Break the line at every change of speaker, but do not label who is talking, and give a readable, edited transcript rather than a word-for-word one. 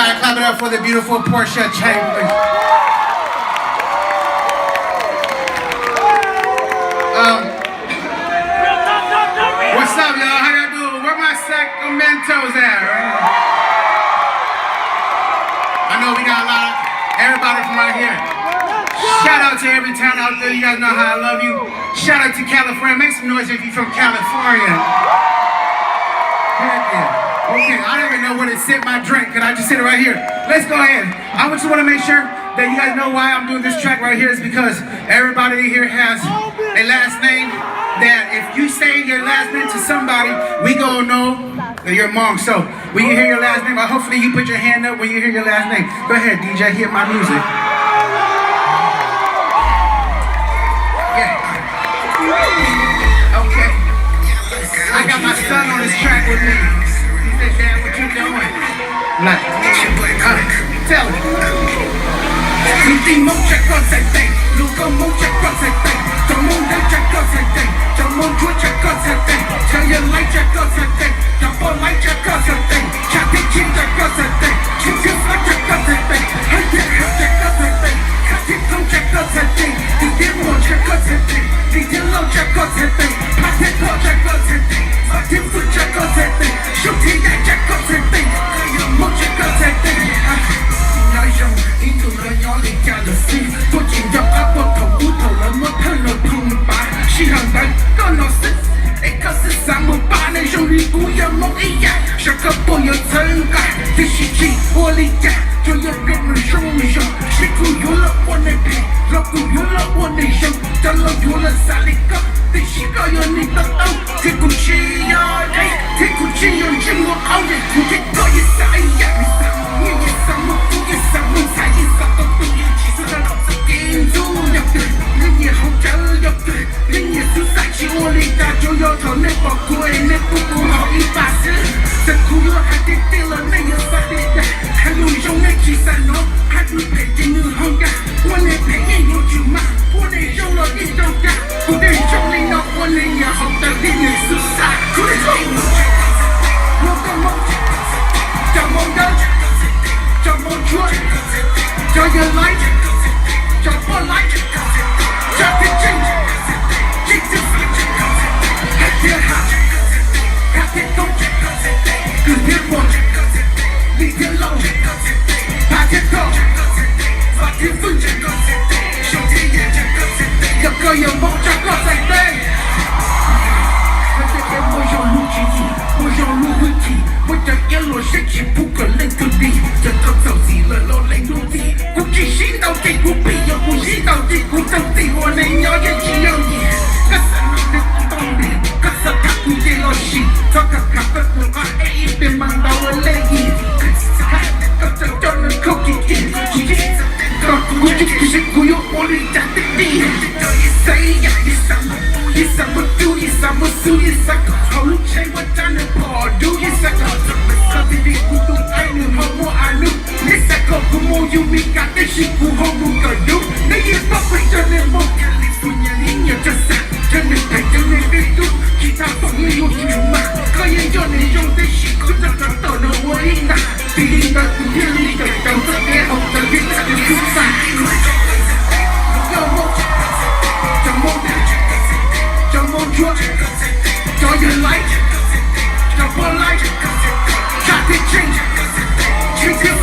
Everybody clap it up for the beautiful Portia Chambers. What's up, y'all? How y'all doing? Where my Sacramentos at, right? I know we got a lot of everybody from right here. Shout out to every town out there. You guys know how I love you. Shout out to California. Make some noise if you're from California. Heck yeah. Okay, I don't even know where to sit my drink. Can I just sit it right here? Let's go ahead. I just want to make sure that you guys know why I'm doing this track right here is because everybody here has a last name that if you say your last name to somebody, we gonna know that you're Monk. So when you hear your last name, hopefully you put your hand up when you hear your last name. Go ahead, DJ, hit my music. Yeah. Okay. I got my son on this track with me. He said, Dad, what you doing? Like, tell him. Último checo se tem, nunca mu checo se tem, todo mundo checo se tem, todo mundo checo se tem, tell your light checo se tem, double light checo se tem, chat it chin checo se tem, chin chin flat checo se tem, hey yeah checo se tem, cut it from checo se tem, did more checo se tem, did low checo se tem, pass it low checo se tem, pass it foot checo se tem, shoot it that checo se tem, mo checo se tem. 印度的鸟里加了心，多紧张啊！多头乌头了，莫疼了碰吧，西汉人个脑死，一个是358那兄弟不要梦一样，下个不要撑开，这是气我理解，就要给你凶凶，辛苦有了我的陪，劳苦有了我的胸，战斗有了萨利哥，这是个有你的刀，铁骨气呀嘞，铁骨气有经过熬夜，苦铁哥也啥一样，你也啥么？ 什么才艺啥都不一起，说让老子顶住要对，你也好着要对，你也是在起我里大就要头那宝贵，那不够好一把事，这苦又还得对了那有啥的呀？还有用那几三农，还不陪着你好呀？我那陪你有酒嘛，我那有了一道家，我那有你那我那也好的你也是啥？苦的痛，我的梦，叫梦的。 Jump on truck, turn your light, jump on light, jump the change, kick the switch, head the high, cut the go, good hit one, leave it low, pass it go, fuck it food, show the edge, your girl your mouth, your girl say bang. 我要录几集，我要录回体，我的眼落升起不可能土地，这都走起了落泪落地，估计心到底不必要，我心到底不到底，我能要也只有你，可是你的不懂你，可是他不给我洗，这个卡的不爱一边忙到我累意，可是还那个就能扣几天，我就不是忽悠我里家的地，这一谁呀一什么？ 一什么赌，一什么输，一什么好路车我站着跑路，一什么怎么靠近你孤独爱你好我爱你，你什么不摸有米干的辛苦好不可读，你也不会真的梦见你所念你有这啥，真的陪着你的路，其他方面有什么？可以叫你用的辛苦这个到了我里拿，第一个不天里的等着别后的日子的出发，有梦，有梦的。 Jump on truck, turn your light, jump on light, try to change, change your